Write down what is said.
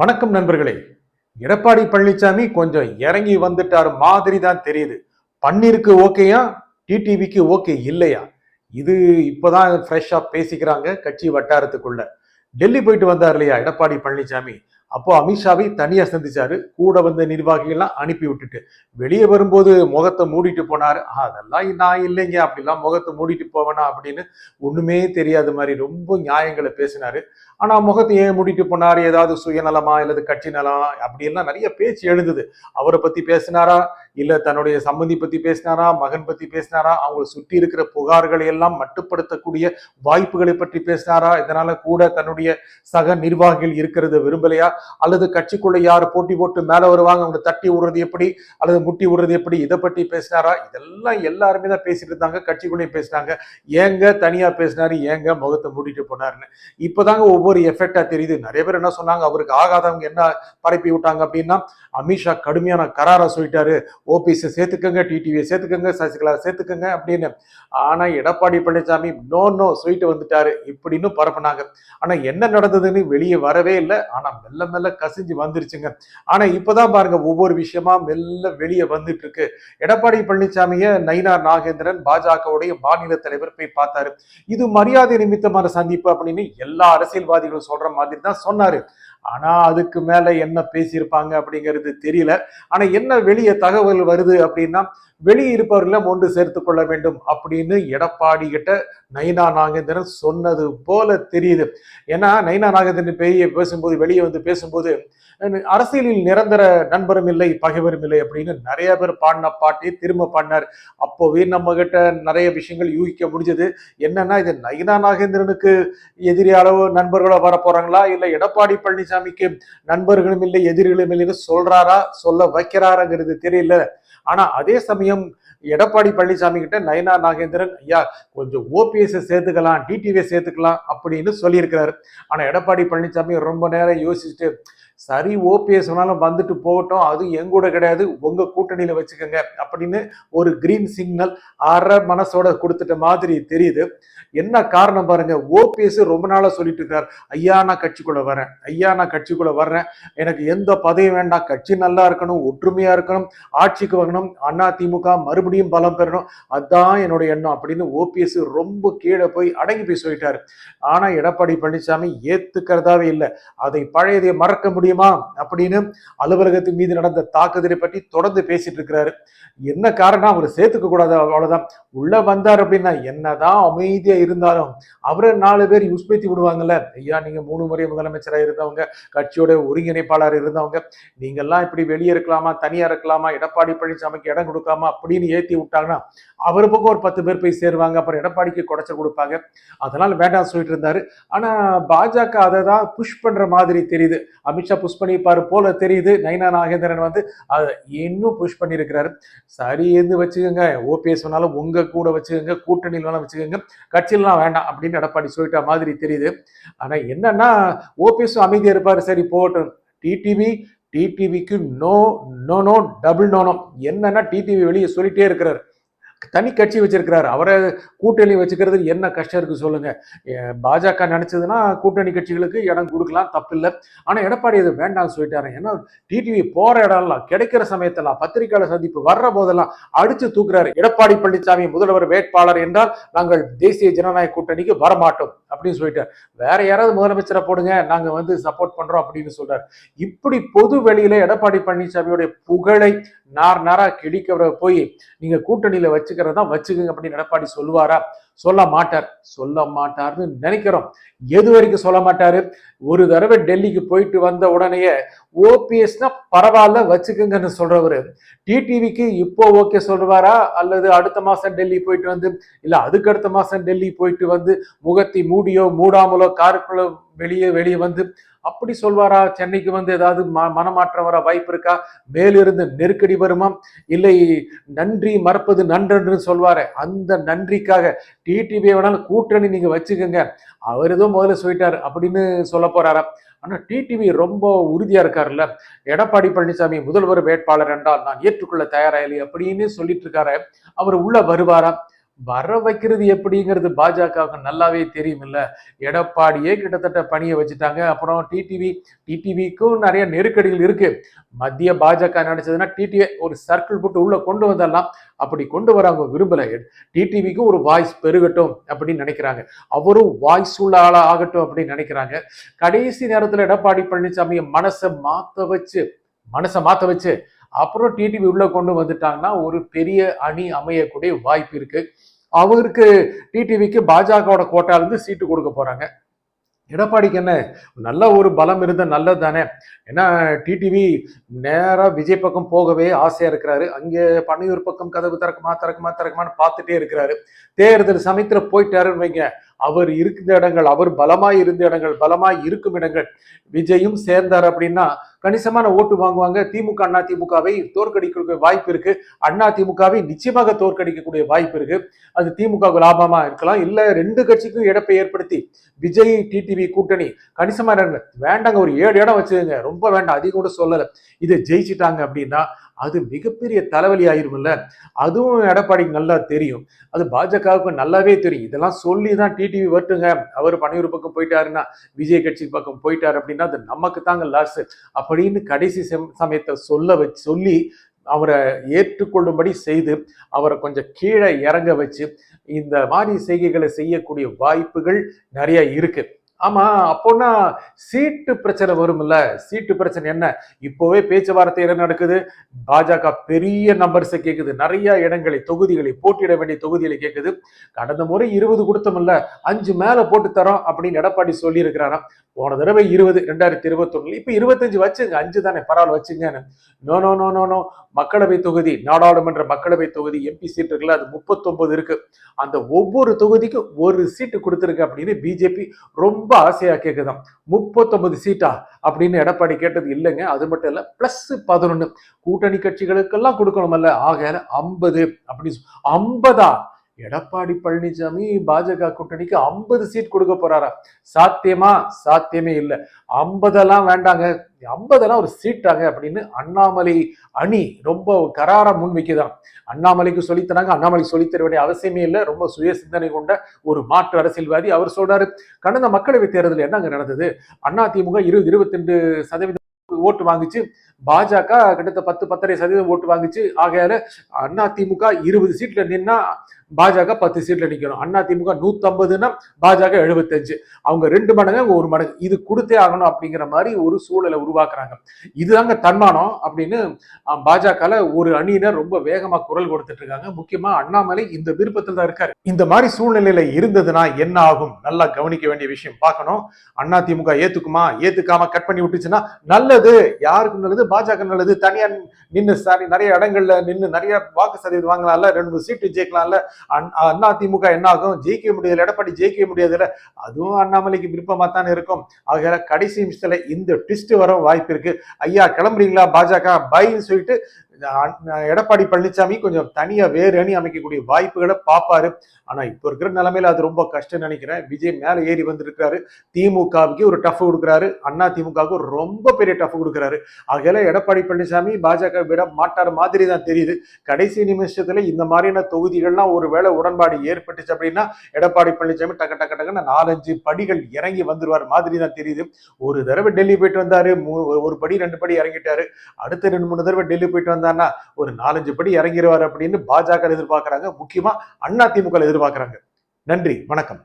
வணக்கம் நண்பர்களே. எடப்பாடி பழனிசாமி கொஞ்சம் இறங்கி வந்துட்டார் மாதிரி தான் தெரியுது. பன்னீருக்கு ஓகேயா, டிடிவிக்கு ஓகே இல்லையா? இது இப்பதான் ஃப்ரெஷ்ஷா பேசிக்கிறாங்க கட்சி வட்டாரத்துக்குள்ள. டெல்லி போயிட்டு வந்தார் இல்லையா எடப்பாடி பழனிசாமி? அப்போ அமித்ஷாவை தனியா சந்திச்சாரு. கூட வந்த நிர்வாகிகள்லாம் அனுப்பி விட்டுட்டு வெளியே வரும்போது முகத்தை மூடிட்டு போனாரு. அதெல்லாம் நான் இல்லைங்க, அப்படிலாம் முகத்தை மூடிட்டு போவேனா அப்படின்னு ஒண்ணுமே தெரியாத மாதிரி ரொம்ப நியாயங்களை பேசினாரு. ஆனா முகத்தை ஏன் மூடிட்டு போனாரு? ஏதாவது சுயநலமா இல்லது கட்சி நலம் அப்படி எல்லாம் நிறைய பேச்சு எழுந்தது. அவரை பத்தி பேசினாரா, இல்ல தன்னுடைய சம்பந்தி பத்தி பேசினாரா, மகன் பத்தி பேசினாரா, அவங்களை சுற்றி இருக்கிற புகார்களை எல்லாம் மட்டுப்படுத்தக்கூடிய வாய்ப்புகளை பற்றி பேசினாரா, இதனால கூட தன்னுடைய சக நிர்வாகிகள் இருக்கிறத விரும்பலையா, அல்லது கட்சிக்குள்ள யார் போட்டி போட்டு மேல வருவாங்க அவங்க தட்டி விடுறது எப்படி அல்லது முட்டி விடுறது எப்படி, இதை பற்றி பேசினாரா? இதெல்லாம் எல்லாருமே தான் பேசிட்டு இருந்தாங்க, கட்சிக்குள்ளேயும் பேசினாங்க. ஏங்க தனியா பேசினாரு, ஏங்க முகத்தை மூடிட்டு போனாருன்னு இப்பதாங்க ஒவ்வொரு எஃபெக்டா தெரியுது. நிறைய பேர் என்ன சொன்னாங்க, அவருக்கு ஆகாதவங்க என்ன பரப்பி விட்டாங்க அப்படின்னா, அமித்ஷா கடுமையான கராரா சொல்லிட்டாரு, ஓபிஎஸ் சேர்த்துக்கங்க, டிடிவியை சேர்த்துக்கங்க, சசிகலா சேர்த்துக்கங்க அப்படின்னு. ஆனா எடப்பாடி பழனிசாமி நோ நோ சொல்லிட்டு வந்துட்டாரு இப்படின்னு பரப்புனாங்க. ஆனா என்ன நடந்ததுன்னு வெளியே வரவே இல்லை. ஆனா மெல்ல மெல்ல கசிஞ்சு வந்துருச்சுங்க. ஆனா இப்பதான் பாருங்க ஒவ்வொரு விஷயமா மெல்ல வெளியே வந்துட்டு இருக்கு. எடப்பாடி பழனிசாமிய நயினார் நாகேந்திரன் பாஜகவுடைய மாநில தலைவர் போய் பார்த்தாரு. இது மரியாதை நிமித்தமான சந்திப்பு அப்படின்னு எல்லா அரசியல்வாதிகளும் சொல்ற மாதிரி தான் சொன்னாரு. ஆனா அதுக்கு மேல என்ன பேசியிருப்பாங்க அப்படிங்கிறது தெரியல. ஆனா என்ன வெளியே தகவல் வருது அப்படின்னா, வெளியே இருப்பவர்களை ஒன்று சேர்த்துக் கொள்ள வேண்டும் அப்படின்னு எடப்பாடி கிட்ட நயினா நாகேந்திரன் சொன்னது போல தெரியுது. ஏன்னா நயினா நாகேந்திரன் பேசும்போது வெளியே வந்து பேசும்போது, அரசியலில் நிரந்தர நண்பரும் இல்லை பகைவரும் இல்லை அப்படின்னு நிறைய பேர் பாடின பாட்டி திரும்ப பாடினார். அப்போவே நம்ம கிட்ட நிறைய விஷயங்கள் யூகிக்க முடிஞ்சது. என்னன்னா, இது நயினா நாகேந்திரனுக்கு எதிரி அளவு நண்பர்களா வர போறாங்களா, இல்ல எடப்பாடி பழனிசாமிக்கு நண்பர்களும் இல்லை எதிரிகளும் இல்லைன்னு சொல்றாரா, சொல்ல வைக்கிறாருங்கிறது தெரியல. ஆனா அதே சமயம் எடப்பாடி பழனிசாமி கிட்ட நயினா நாகேந்திரன், ஐயா கொஞ்சம் ஓபிஎஸ் சேர்த்துக்கலாம், டிடிவியை சேர்த்துக்கலாம் அப்படின்னு சொல்லியிருக்கிறாரு. ஆனா எடப்பாடி பழனிசாமி ரொம்ப நேரம் யோசிச்சுட்டு, சரி ஓபிஎஸ் வேணாலும் வந்துட்டு போகட்டும், அது எங்கூட கிடையாது, உங்க கூட்டணியில வச்சுக்கோங்க அப்படின்னு ஒரு கிரீன் சிக்னல் அரை மனசோட கொடுத்துட்ட மாதிரி தெரியுது. என்ன காரணம் பாருங்க, ஓபிஎஸ் ரொம்ப நாளா சொல்லிட்டு இருக்காரு, ஐயா நான் கட்சிக்குள்ள வரேன், ஐயா நான் கட்சிக்குள்ள வர்றேன், எனக்கு எந்த பதவியும் வேண்டாம், கட்சி நல்லா இருக்கணும், ஒற்றுமையா இருக்கணும், ஆட்சிக்கு வரணும், அண்ணா திமுக மறுபடியும் பலம் பெறணும், அதுதான் என்னுடைய எண்ணம் அப்படின்னு ஓபிஎஸ் ரொம்ப கீழே போய் அடங்கி போய் சொல்லிட்டாரு. ஆனா எடப்பாடி பழனிசாமி ஏத்துக்கிறதாவே இல்லை. அதை பழையதை மறக்க முடியுமா அப்படின்னு அலுவலகத்தின் மீது நடந்த தாக்குதலை பற்றி தொடர்ந்து பேசிட்டு இருக்கிறாரு. என்ன காரணம், அவர் சேர்த்துக்க கூடாது அவ்வளவுதான். உள்ள வந்தார் அப்படின்னா என்னதான் அமைதியா இருந்தாலும் அவரை 4 பேர் யூஸ் பேத்தி விடுவாங்கல்ல, ஐயா நீங்க 3 முறை முதலமைச்சராக இருந்தவங்க, கட்சியோட ஒருங்கிணைப்பாளர் இருந்தவங்க, நீங்கெல்லாம் இப்படி வெளியே இருக்கலாமா, தனியா இருக்கலாமா, எடப்பாடி பழனிசாமிக்கு இடம் கொடுக்காம அப்படின்னு ஏத்தி விட்டாங்கன்னா அவர் பக்கம் ஒரு 10 பேர் போய் சேருவாங்க, அப்புறம் எடப்பாடிக்கு குடைச்சல் கொடுப்பாங்க. அதனால வேண்டாம் சொல்லிட்டு இருந்தாரு. ஆனா பாஜக அதை தான் புஷ் பண்ற மாதிரி தெரியுது. அமித்ஷா புஷ் பண்ணிப்பாரு போல தெரியுது. நயினா நாகேந்திரன் வந்து அதை இன்னும் புஷ் பண்ணியிருக்கிறாரு. சரி இருந்து வச்சுக்கோங்க, ஓபிஎஸ் வேணாலும் உங்க கூட வச்சுக்கோங்க, கூட்டணியில் வேணாலும் வச்சுக்கோங்க, கட்சியிலாம் வேண்டாம் அப்படின்னு எடப்பாடி சொல்லிட்ட மாதிரி தெரியுது. ஆனா என்னன்னா, ஓபிஎஸ் அமைதியா இருப்பாரு, சரி போகட்டும். டிடிவி டிடிவிக்கு no no no double no no. என்னன்னா டிடிவி வெளியே சொல்லிட்டே இருக்கிறாரு, தனி கட்சி வச்சிருக்கிறாரு, அவரை கூட்டணி வச்சுக்கிறது என்ன கஷ்டம் இருக்கு சொல்லுங்க. பாஜக நினைச்சதுன்னா கூட்டணி கட்சிகளுக்கு இடம் கொடுக்கலாம், தப்பு இல்லை. ஆனா எடப்பாடி இது வேண்டாம்னு சொல்லிட்டாரு. ஏன்னா டிடிவி போற இடம்லாம் கிடைக்கிற சமயத்தெல்லாம் பத்திரிகையாளர் சந்திப்பு வர்ற போதெல்லாம் அடிச்சு தூக்குறாரு. எடப்பாடி பழனிசாமி முதல்வர் வேட்பாளர் என்றால் நாங்கள் தேசிய ஜனநாயக கூட்டணிக்கு வரமாட்டோம் அப்படின்னு சொல்லிட்டார். வேற யாராவது முதலமைச்சரை போடுங்க, நாங்க வந்து சப்போர்ட் பண்றோம் அப்படின்னு சொல்றாரு. இப்படி பொது வெளியில எடப்பாடி பழனிசாமியோட புகழை நாரா கிழிக்க போய் நீங்க கூட்டணியில வச்சுக்கிறதா வச்சுக்கோங்க அப்படின்னு எடப்பாடி சொல்லுவாரா? சொல்ல மாட்டார். சொல்ல மாட்டார்னு நினைக்கிறோம். எது வரைக்கும் சொல்ல மாட்டாரு? ஒரு தடவை டெல்லிக்கு போயிட்டு வந்த உடனேயே ஓபிஎஸ்னா பரவாயில்ல வச்சுக்கோங்கன்னு சொல்றவரு டிடிவிக்கு இப்போ ஓகே சொல்றாரா, அல்லது அடுத்த மாசம் டெல்லி போயிட்டு வந்து, இல்ல அதுக்கு அடுத்த மாசம் டெல்லி போயிட்டு வந்து முகத்தை மூடியோ மூடாமலோ காருக்குள்ள வெளியே வெளியே வந்து அப்படி சொல்வாரா? சென்னைக்கு வந்து ஏதாவது மனமாற்றம் வர வாய்ப்பு இருக்கா? மேலிருந்து நெருக்கடி வருமா? இல்லை நன்றி மறப்பது நன்றென்று சொல்வாரு, அந்த நன்றிக்காக டிடிவி வேணாலும் கூட்டணி நீங்க வச்சுக்கோங்க, அவர் ஏதோ முதல்ல சொல்லிட்டாரு அப்படின்னு சொல்ல போறாரா? ஆனா டிடிவி ரொம்ப உறுதியா இருக்காருல்ல, எடப்பாடி பழனிசாமி முதல்வர் வேட்பாளர் என்றால் நான் ஏற்றுக்கொள்ள தயாரா இல்லை அப்படின்னு சொல்லிட்டு இருக்காரு. அவர் உள்ள வருவாரா? வர வைக்கிறது எப்படிங்கிறது பாஜகவுக்கு நல்லாவே தெரியும் இல்ல. எடப்பாடியே கிட்டத்தட்ட பணிய வச்சுட்டாங்க. அப்புறம் டிடிவிக்கும் நிறைய நெருக்கடிகள் இருக்கு. மத்திய பாஜக நினைச்சதுன்னா டிடிவி ஒரு சர்க்கிள் போட்டு உள்ள கொண்டு வந்துடலாம். அப்படி கொண்டு வர அவங்க விரும்பல. டிடிவிக்கு ஒரு வாய்ஸ் பெருகட்டும் அப்படின்னு நினைக்கிறாங்க. அவரும் வாய்ஸ் உள்ள ஆளா ஆகட்டும் அப்படின்னு நினைக்கிறாங்க. கடைசி நேரத்துல எடப்பாடி பழனிசாமியை மனசை மாத்த வச்சு அப்புறம் டிடிவி உள்ள கொண்டு வந்துட்டாங்கன்னா ஒரு பெரிய அணி அமையக்கூடிய வாய்ப்பு இருக்கு. அவருக்கு டிடிவிக்கு பாஜகவோட கோட்டால இருந்து சீட்டு கொடுக்க போறாங்க. எடப்பாடிக்கு என்ன நல்ல ஒரு பலம் இருந்த நல்லது தானே. ஏன்னா டிடிவி நேரா விஜய் பக்கம் போகவே ஆசையா இருக்கிறாரு. அங்கே பன்னியூர் பக்கம் கதவு திறக்குமான்னு பார்த்துட்டே இருக்கிறாரு. தேர்தல் சமயத்துல போயிட்டாருன்னு வைங்க, அவர் இருந்த இடங்கள், அவர் பலமாய் இருந்த இடங்கள், பலமாய் இருக்கும் இடங்கள் விஜயும் சேர்ந்தார் அப்படின்னா கணிசமான ஓட்டு வாங்குவாங்க. திமுக அண்ணா திமுகவை தோற்கடிக்க வாய்ப்பு இருக்கு. அண்ணா திமுகவை நிச்சயமாக தோற்கடிக்கக்கூடிய வாய்ப்பு இருக்கு. அது திமுக லாபமா இருக்கலாம், இல்ல ரெண்டு கட்சிக்கும் இழப்பை ஏற்படுத்தி விஜய் டிடிவி கூட்டணி கணிசமா இடங்கள் வேண்டாங்க, ஒரு 7 இடம் வச்சுக்கோங்க, ரொம்ப வேண்டாம், அதிகம் கூட சொல்லல, இதை ஜெயிச்சிட்டாங்க அப்படின்னா அது மிகப்பெரிய தலைவலி ஆயிரும்ல. அதுவும் எடப்பாடிக்கு நல்லா தெரியும், அது பாஜகவுக்கு நல்லாவே தெரியும். இதெல்லாம் சொல்லிதான் டிடிவி வரட்டுங்க, அவர் பனையூர் பக்கம் போயிட்டாருன்னா விஜய் கட்சி பக்கம் போயிட்டாரு அப்படின்னா அது நமக்கு தாங்க லாஸ் அப்படின்னு கடைசி சமயத்தை சொல்லி அவரை ஏற்றுக்கொள்ளும்படி செய்து அவரை கொஞ்சம் கீழே இறங்க வச்சு இந்த மாதிரி செய்கைகளை செய்யக்கூடிய வாய்ப்புகள் நிறைய இருக்கு. ஆமா, அப்போனா சீட்டு பிரச்சனை வரும்ல. சீட்டு பிரச்சனை என்ன, இப்போவே பேச்சுவார்த்தை என்ன நடக்குது, பாஜக பெரிய நம்பர்ஸை கேட்குது, நிறைய இடங்களை தொகுதிகளை போட்டியிட வேண்டிய தொகுதிகளை கேட்குது. கடந்த முறை 20 கொடுத்தோம்ல, 5 மேல போட்டு தரோம் அப்படின்னு எடப்பாடி சொல்லி இருக்கிறாராம். போன தடவை 20 2021, இப்ப 25 வச்சுங்க, 5 தானே பரவாயில்ல வச்சுங்கன்னு. No no no no no மக்களவை தொகுதி, நாடாளுமன்ற மக்களவை தொகுதி எம்பி சீட் இருக்குல்ல, அது 39 இருக்கு. அந்த ஒவ்வொரு தொகுதிக்கும் ஒரு சீட்டு கொடுத்துருக்கு அப்படின்னு பிஜேபி ரொம்ப ஆசையா கேக்குதாம். 39 சீட்டா அப்படின்னு எடப்பாடி கேட்டது இல்லைங்க. அது மட்டும் இல்ல, +11 கூட்டணி கட்சிகளுக்கெல்லாம் கொடுக்கணும்ல, ஆக 50 அப்படி. 50 எடப்பாடி பழனிசாமி பாஜக கூட்டணிக்கு 50 சீட் கொடுக்க போறாரா? சாத்தியமா? சாத்தியமே இல்லை. 50 வேண்டாங்க, 50 ஒரு சீட்டாங்க அப்படின்னு அண்ணாமலை அணி ரொம்ப கராரா முன்வைக்குதான். அண்ணாமலைக்கு சொல்லித்தராங்க, அண்ணாமலைக்கு சொல்லித்தர வேண்டிய அவசியமே இல்லை. ரொம்ப சுய சிந்தனை கொண்ட ஒரு மாற்று அரசியல்வாதி. அவர் சொல்றாரு, கடந்த மக்களவை தேர்தல் என்னங்க நடந்தது, அதிமுக 20-22% ஓட்டு வாங்குச்சு, பாஜக கிட்டத்தட்ட 10-10.5% ஓட்டு வாங்குச்சு. ஆகையால அதிமுக 20 சீட்ல நின்னா பாஜக 10 சீட்ல நிக்கணும். அதிமுக 150ன்னா பாஜக 75. அவங்க 2 மடங்கு, அவங்க 1 மடங்கு, இது கொடுத்தே ஆகணும் அப்படிங்கிற மாதிரி ஒரு சூழலை உருவாக்குறாங்க. இதுதாங்க தன்மானம் அப்படின்னு பாஜக ஒரு அணியினர் ரொம்ப வேகமா குரல் கொடுத்துட்டு இருக்காங்க. முக்கியமா அண்ணாமலை இந்த விருப்பத்தில் தான் இருக்காரு. இந்த மாதிரி சூழ்நிலையில இருந்ததுன்னா என்ன ஆகும், நல்லா கவனிக்க வேண்டிய விஷயம் பார்க்கணும். அதிமுக ஏத்துக்குமா, ஏத்துக்காம கட் பண்ணி விட்டுச்சுன்னா நல்லது. யாருக்கு நல்லது? பாஜக நல்லது. தனியா நின்று நிறைய இடங்கள்ல நின்று நிறைய வாக்கு சதவீதம் வாங்கலாம்ல, 2-3 சீட்டு ஜெயிக்கலாம்ல. அதிமுக என்ன ஆகும், ஜெயிக்க முடியாது, எடப்பாடி ஜெயிக்க முடியாதுல்ல, அதுவும் அண்ணாமலைக்கு விருப்பமா தானே இருக்கும். ஆக கடைசி நிமிஷத்துல இந்த ட்விஸ்ட் வர வாய்ப்பு இருக்கு. ஐயா கிளம்புறீங்களா பாஜக பைன்னு சொல்லிட்டு எடப்பாடி பழனிசாமி கொஞ்சம் தனியா வேறு அணி அமைக்கக்கூடிய வாய்ப்புகளை பார்ப்பாரு. ஆனா இப்ப இருக்கிற நிலைமையில அது ரொம்ப கஷ்டம் நினைக்கிறேன். விஜய் மேல ஏறி வந்திருக்காரு, திமுகவுக்கு ஒரு டஃப் கொடுக்குறாரு, அண்ணா திமுகவுக்கு ரொம்ப பெரிய டஃப் கொடுக்குறாரு. ஆகையால எடப்பாடி பழனிசாமி பாஜக விட மாட்டார் மாதிரி தான் தெரியுது. கடைசி நிமிஷத்துல இந்த மாதிரியான தொகுதிகள்லாம் ஒருவேளை உடன்பாடு ஏற்பட்டுச்சு அப்படின்னா எடப்பாடி பழனிசாமி டக்கு டக்கு டக்குன்னு 4-5 படிகள் இறங்கி வந்துருவார் மாதிரி தான் தெரியுது. ஒரு தடவை டெல்லி போயிட்டு வந்தாரு, ஒரு படி 2 படி இறங்கிட்டாரு. அடுத்த 2-3 தடவை டெல்லி போயிட்டு வந்தாருன்னா ஒரு 4-5 படி இறங்கிடுவார் அப்படின்னு பாஜக எதிர்பார்க்கிறாங்க. முக்கியமா அண்ணா திமுக எதிர்பார்க்கிறாங்க. நன்றி, வணக்கம்.